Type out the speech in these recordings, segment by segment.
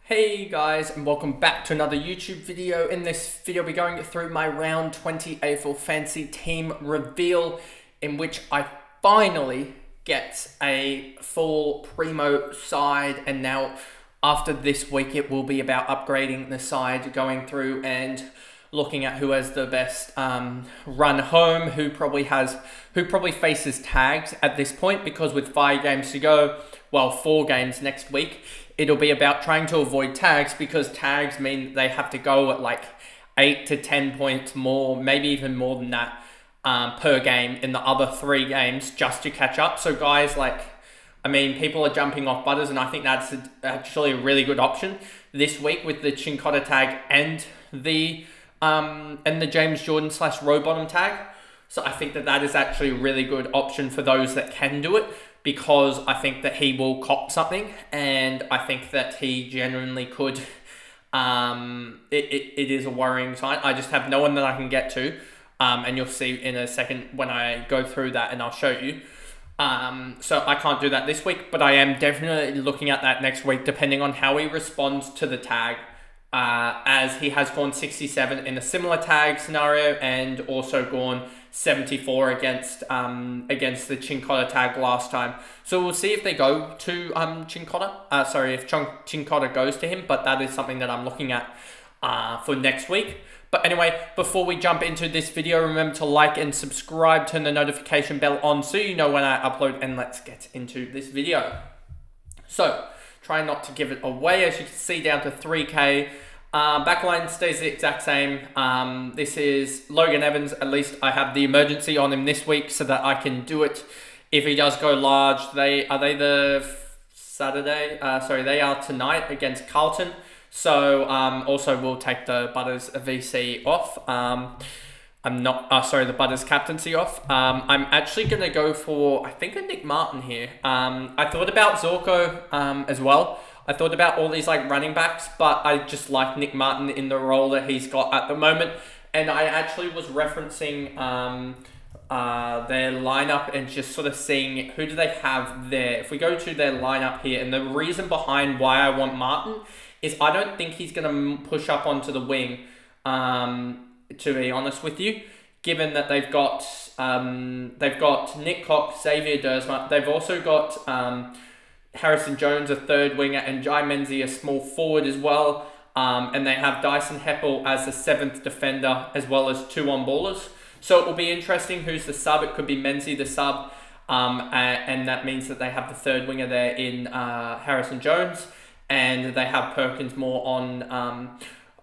Hey guys, and welcome back to another YouTube video. In this video, we're going through my round 20 AFL Fantasy team reveal, in which I finally get a full primo side, and now after this week it will be about upgrading the side, going through and looking at who has the best run home, who probably faces tags at this point, because with 5 games to go, well, 4 games next week, it'll be about trying to avoid tags, because tags mean they have to go at like 8 to 10 points more, maybe even more than that, per game in the other 3 games just to catch up. So guys, people are jumping off Butters, and I think that's actually a really good option this week with the Chincotta tag and the James Jordan / Rowbottom tag. So I think that is actually a really good option for those that can do it, because I think that he will cop something, and I think that he genuinely could. It is a worrying sign. I just have no one that I can get to, and you'll see in a second when I go through that, and I'll show you. So I can't do that this week, but I am definitely looking at that next week, depending on how he responds to the tag, as he has gone 67 in a similar tag scenario, and also gone 74 against the Chincotta tag last time. So we'll see if they go to Chincotta. If Chincotta goes to him, but that is something that I'm looking at for next week. But anyway, before we jump into this video, remember to like and subscribe, turn the notification bell on so you know when I upload, and let's get into this video. So, try not to give it away. As you can see, down to 3K. Backline stays the exact same. This is Logan Evans. At least I have the emergency on him this week so that I can do it if he does go large. They are tonight against Carlton. So also we'll take the Butters VC off. The Butters captaincy off. I'm actually going to go for, I think, a Nick Martin here. I thought about Zorko as well. I thought about all these running backs, but I just like Nick Martin in the role that he's got at the moment. And I actually was referencing their lineup and just sort of seeing who do they have there. If we go to their lineup here, and the reason behind why I want Martin is I don't think he's going to push up onto the wing, to be honest with you, given that they've got Nick Cox, Xavier Dersma. They've also got Harrison Jones, a third winger, and Jai Menzie, a small forward as well. And they have Dyson Heppel as the 7th defender, as well as 2 on-ballers. So it will be interesting who's the sub. It could be Menzie the sub, and that means that they have the third winger there in Harrison Jones, and they have Perkins more on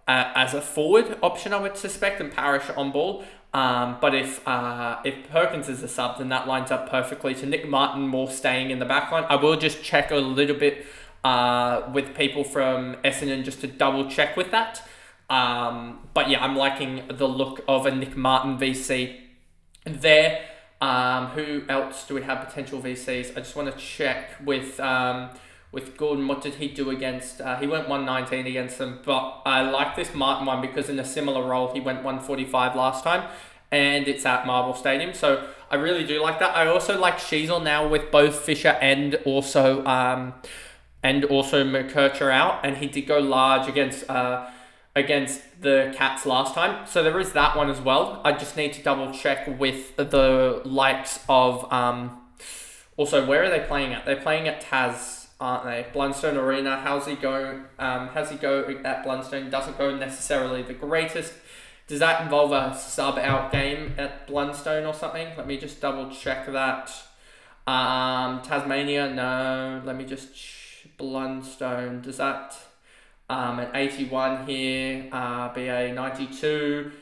as a forward option, I would suspect, and Parrish on ball. But if Perkins is a sub, then that lines up perfectly to Nick Martin more staying in the back line. I will just check a little bit with people from Essendon just to double check with that. But yeah, I'm liking the look of a Nick Martin VC there. Who else do we have potential VCs? I just want to check with Gordon. What did he do against? He went 119 against them, but I like this Martin one because in a similar role he went 145 last time, and it's at Marvel Stadium, so I really do like that. I also like Sheasel now with both Fisher and also McKercher out, and he did go large against the Cats last time, so there is that one as well. I just need to double check with the likes of also, where are they playing at? They're playing at Taz, aren't they? Blundstone Arena. How's he go at Blundstone? Doesn't go necessarily the greatest. Does that involve a sub out game at Blundstone or something? Let me just double check that. Tasmania, no. Let me just Blundstone. Does that an 81 here? BA 92.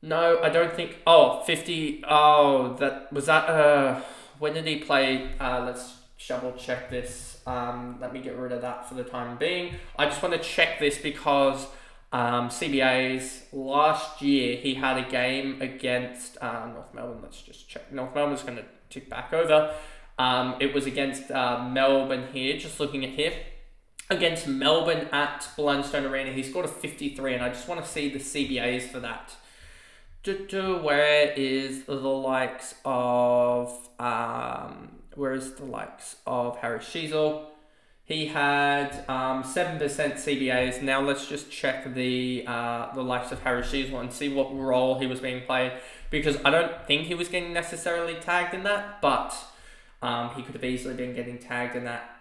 No, I don't think. Oh, 50. Oh, that was that. When did he play? Let's double check this. Let me get rid of that for the time being. I just want to check this because CBA's last year he had a game against North Melbourne. Let's just check. North Melbourne's going to tick back over. It was against Melbourne here. Just looking at here. Against Melbourne at Blundstone Arena, he scored a 53, and I just want to see the CBAs for that. Where is the likes of Harry Sheasel? He had 7% CBAs. Now let's just check the likes of Harry Sheasel and see what role he was being played, because I don't think he was getting necessarily tagged in that, but he could have easily been getting tagged in that.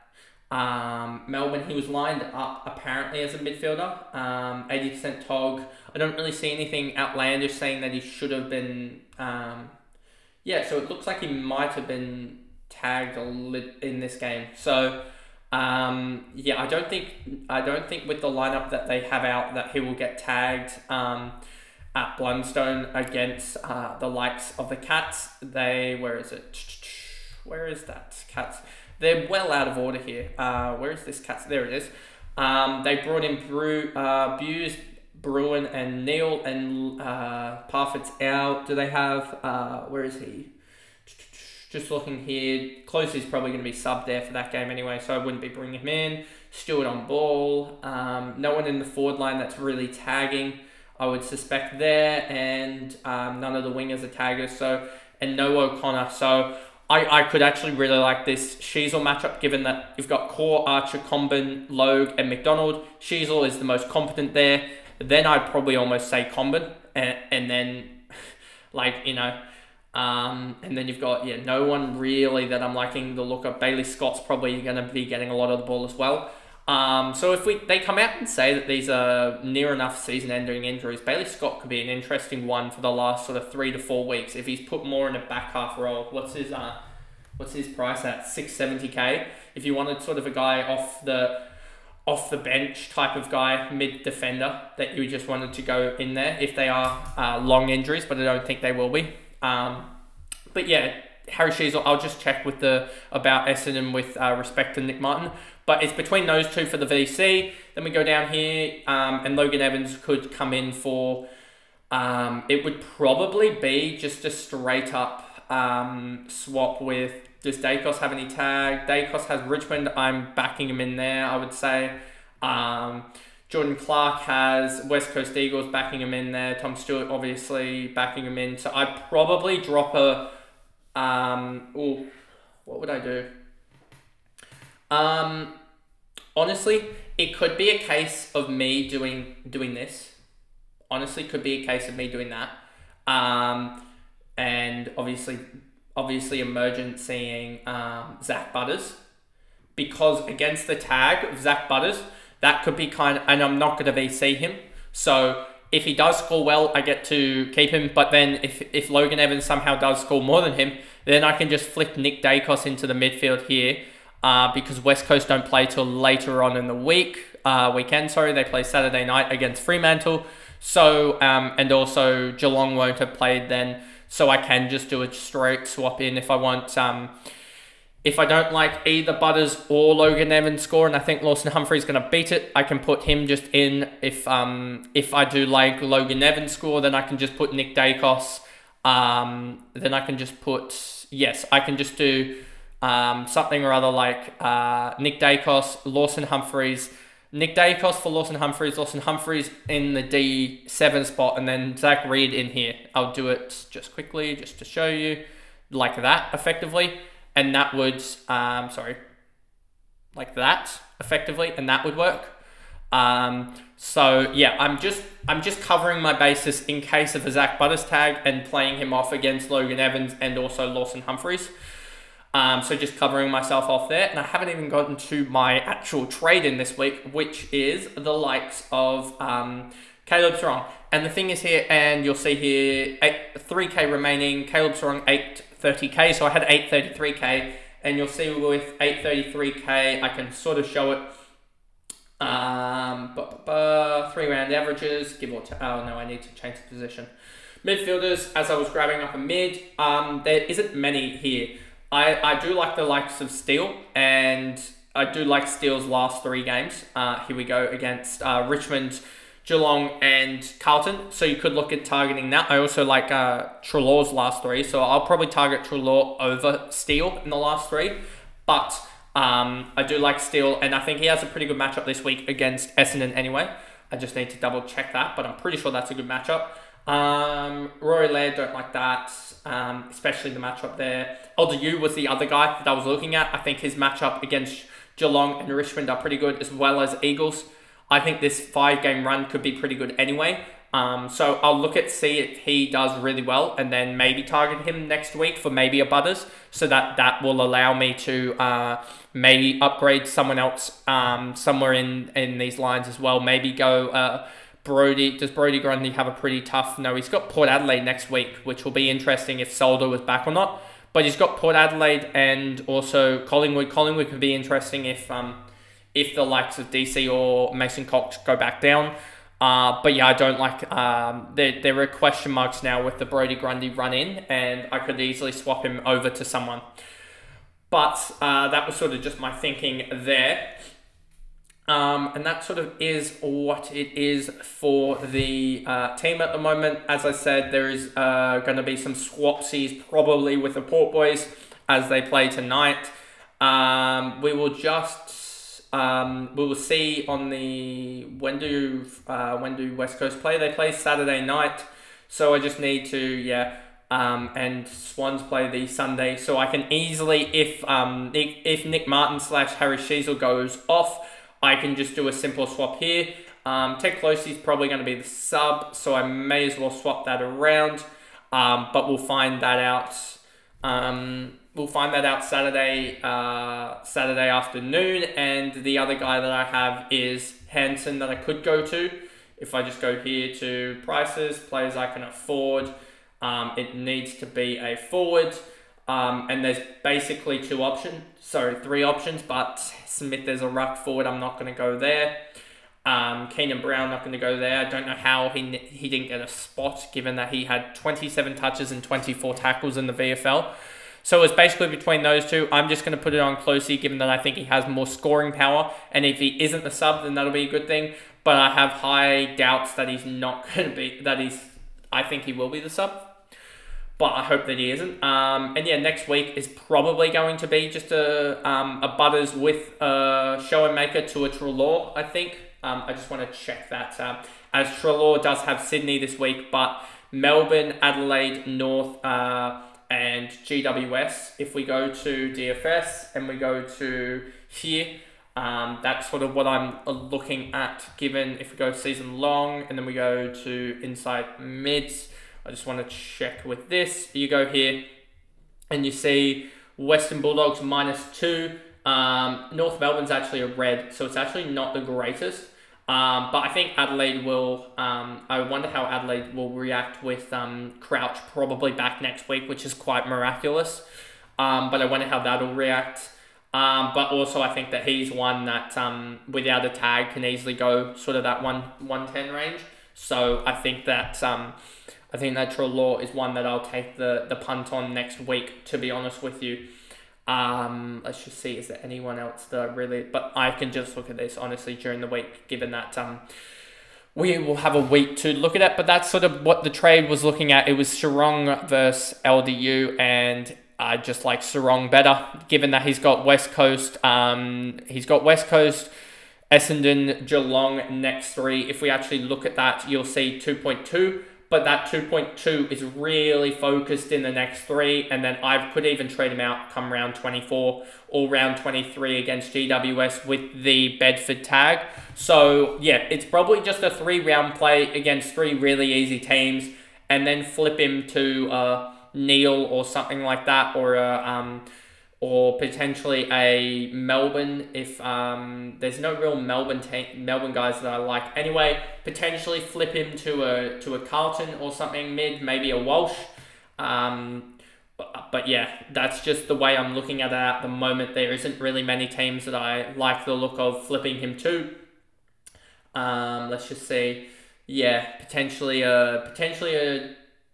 Melbourne, he was lined up apparently as a midfielder, 80% TOG. I don't really see anything outlandish saying that he should have been, yeah, so it looks like he might have been tagged in this game. So, yeah, I don't think with the lineup that they have out that he will get tagged, at Blundstone against, the likes of the Cats. Where is it? Where is that? Cats. They're well out of order here. Where is this Cats? There it is. They brought in Buse, Bruin, and Neil, and Parfitt's out. Do they have, where is he? Just looking here. Closey's probably going to be subbed there for that game anyway, so I wouldn't be bringing him in. Stewart on ball. No one in the forward line that's really tagging, I would suspect there, and none of the wingers are taggers, so, and no O'Connor. So I could actually really like this Sheasel matchup, given that you've got Core, Archer, Combin, Logue, and McDonald. Sheasel is the most competent there. Then I'd probably almost say Combin, and then, like, you know, and then you've got, yeah, no one really that I'm liking the look of. Bailey Scott's probably going to be getting a lot of the ball as well. So if they come out and say that these are near enough season-ending injuries, Bailey Scott could be an interesting one for the last sort of 3 to 4 weeks. If he's put more in a back half role, what's his price at? $670K. If you wanted sort of a guy off the bench type of guy, mid defender, that you just wanted to go in there if they are long injuries, but I don't think they will be. But yeah, Harry Sheasel, I'll just check with about Essendon with respect to Nick Martin. But it's between those two for the VC. Then we go down here, and Logan Evans could come in for, it would probably be just a straight up swap with, does Dacos have any tag? Dacos has Richmond. I'm backing him in there, I would say. Jordan Clark has West Coast Eagles, backing him in there. Tom Stewart, obviously, backing him in. So I'd probably drop a, what would I do? Honestly, it could be a case of me doing this. Honestly, could be a case of me doing that. And obviously emergencying Zach Butters, because against the tag of Zach Butters, that could be kind of, and I'm not going to VC him. So if he does score well, I get to keep him. But then if Logan Evans somehow does score more than him, then I can just flick Nick Dacos into the midfield here. Because West Coast don't play till later on in the weekend. Sorry, they play Saturday night against Fremantle. So, and also Geelong won't have played then. So I can just do a straight swap in if I want. If I don't like either Butters or Logan Evans score, and I think Lawson Humphrey's going to beat it, I can put him just in. If I do like Logan Evans score, then I can just put Nick Dacos. Then I can just put, yes, I can just do something or other like Nick Dacos, Lawson Humphreys, Nick Dacos for Lawson Humphreys in the D7 spot, and then Zach Reid in here. I'll do it just quickly, just to show you, like that, effectively, and that would, like that, effectively, and that would work. So yeah, I'm just covering my bases in case of a Zach Butters tag and playing him off against Logan Evans and also Lawson Humphreys. So just covering myself off there. And I haven't even gotten to my actual trade in this week, which is the likes of Caleb Serong. And the thing is here, and you'll see here, 3K remaining, Caleb Serong 830K. So I had 833K, and you'll see with 833K, I can sort of show it. 3 round averages, give or take. Oh no, I need to change the position. Midfielders, as I was grabbing up a mid, there isn't many here. I do like the likes of Steele, and I do like Steele's last 3 games. Here we go against Richmond, Geelong, and Carlton. So you could look at targeting that. I also like Treloar's last 3, so I'll probably target Treloar over Steele in the last 3. But I do like Steele, and I think he has a pretty good matchup this week against Essendon anyway. I just need to double check that, but I'm pretty sure that's a good matchup. Rory Laird, don't like that, especially the matchup there. LDU was the other guy that I was looking at. I think his matchup against Geelong and Richmond are pretty good, as well as Eagles. I think this 5-game run could be pretty good anyway. So I'll look at see if he does really well, and then maybe target him next week for maybe a Butters, so that will allow me to maybe upgrade someone else somewhere in these lines as well. Maybe go Brody. Does Brody Grundy have a pretty tough? No, he's got Port Adelaide next week, which will be interesting if Solder was back or not. But he's got Port Adelaide and also Collingwood. Collingwood could be interesting if the likes of DC or Mason Cox go back down. But yeah, I don't like... there are question marks now with the Brody Grundy run in, and I could easily swap him over to someone. But that was sort of just my thinking there. And that sort of is what it is for the team at the moment. As I said, there is going to be some swapsies probably with the Port Boys as they play tonight. We will see on the when do West Coast play? They play Saturday night, so I just need to and Swans play the Sunday, so I can easily if Nick Martin / Harry Sheasel goes off, I can just do a simple swap here. Ted Closey's probably going to be the sub, so I may as well swap that around. But we'll find that out. We'll find that out Saturday afternoon. And the other guy that I have is Hansen that I could go to. If I just go here to prices, players I can afford, it needs to be a forward. And there's basically three options, but Smith, there's a ruck forward, I'm not going to go there. Keenan Brown, not going to go there. I don't know how he didn't get a spot, given that he had 27 touches and 24 tackles in the VFL. So it's basically between those two. I'm just going to put it on Closey, given that I think he has more scoring power. And if he isn't the sub, then that'll be a good thing. But I have high doubts that he's not going to be, I think he will be the sub. But I hope that he isn't. And yeah, next week is probably going to be just a Butters with a show and maker to a Treloar, I think. I just want to check that. As Treloar does have Sydney this week, but Melbourne, Adelaide, North, and GWS. If we go to DFS and we go to here, that's sort of what I'm looking at, given if we go season long and then we go to inside mids. I just want to check with this. You go here and you see Western Bulldogs -2. North Melbourne's actually a red, so it's actually not the greatest. But I think Adelaide will... I wonder how Adelaide will react with Crouch probably back next week, which is quite miraculous. But I wonder how that'll react. But also I think that he's one that without a tag can easily go sort of that 110 range. So I think that... Treloar is one that I'll take the punt on next week, to be honest with you. Let's just see, is there anyone else that I really... But I can just look at this, honestly, during the week, given that we will have a week to look at it. But that's sort of what the trade was looking at. It was Sarong versus LDU, and I just like Sarong better, given that he's got West Coast. Essendon, Geelong, next 3. If we actually look at that, you'll see 2.2. But that 2.2 is really focused in the next 3. And then I could even trade him out come round 24 or round 23 against GWS with the Bedford tag. So, yeah, it's probably just a 3-round play against 3 really easy teams. And then flip him to Neil or something like that. Or potentially a Melbourne if there's no real Melbourne guys that I like. Anyway, potentially flip him to a Carlton or something mid, maybe a Walsh. But yeah, that's just the way I'm looking at it at the moment. There isn't really many teams that I like the look of flipping him to. Let's just see. Yeah, potentially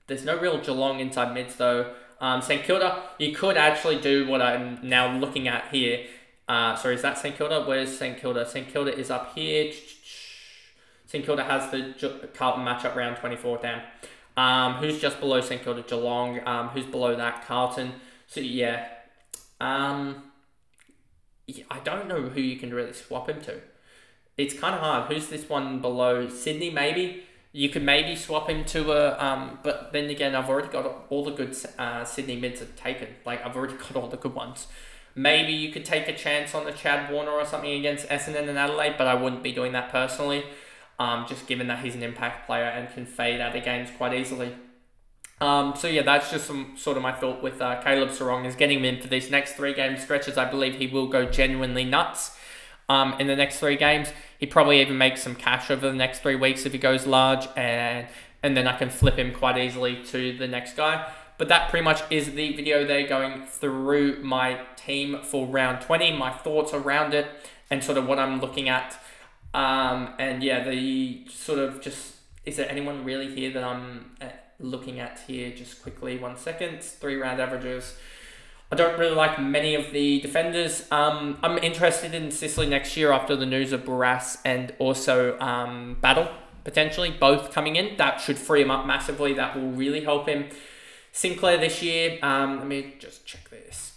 there's no real Geelong inside mids though. St Kilda, you could actually do what I'm now looking at here. Sorry, is that St Kilda? Where's St Kilda? St Kilda is up here. St Kilda has the Carlton matchup round 24 down. Who's just below St Kilda? Geelong. Who's below that? Carlton. So yeah. I don't know who you can really swap him to. It's kind of hard. Who's this one below? Sydney, maybe? You could maybe swap him to a... but then again, I've already got all the good Sydney mids are taken. Like, I've already got all the good ones. Maybe you could take a chance on the Chad Warner or something against Essendon and Adelaide, but I wouldn't be doing that personally, just given that he's an impact player and can fade out of games quite easily. So yeah, that's just some sort of my thought with Caleb Serong, is getting him in for these next 3 game stretches. I believe he will go genuinely nuts in the next 3 games. He probably even makes some cash over the next 3 weeks if he goes large, and then I can flip him quite easily to the next guy. But that pretty much is the video there, going through my team for round 20, my thoughts around it, and sort of what I'm looking at. And yeah, the sort of just, is there anyone really here that I'm looking at here? Just quickly, 1 second. 3 round averages. I don't really like many of the defenders. I'm interested in Sicily next year after the news of Barras and also Battle, potentially, both coming in. That should free him up massively. That will really help him. Sinclair this year, let me just check this.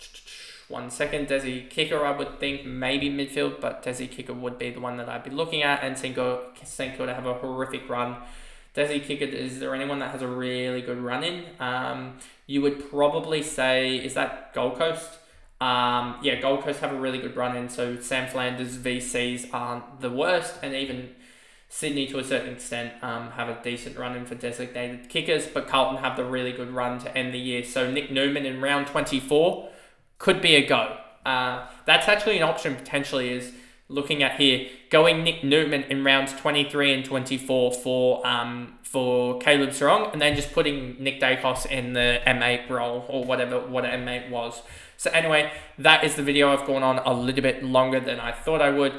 1 second. Desi Kicker, I would think, maybe midfield, but Desi Kicker would be the one that I'd be looking at, and Senko to have a horrific run. Desi Kicker, is there anyone that has a really good run in? You would probably say, is that Gold Coast? Yeah, Gold Coast have a really good run in, so Sam Flanders' VCs aren't the worst, and even Sydney, to a certain extent, have a decent run in for designated kickers, but Carlton have the really good run to end the year. So Nick Newman in round 24 could be a go. That's actually an option potentially, is looking at here, going Nick Newman in rounds 23 and 24 for Caleb Serong, and then just putting Nick Dacos in the M8 role, or whatever what M8 was. So anyway, that is the video. I've gone on a little bit longer than I thought I would.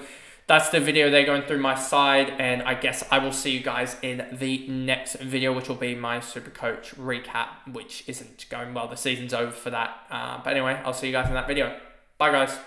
That's the video there, going through my side, and I guess I will see you guys in the next video, which will be my Supercoach recap, which isn't going well. The season's over for that. But anyway, I'll see you guys in that video. Bye, guys.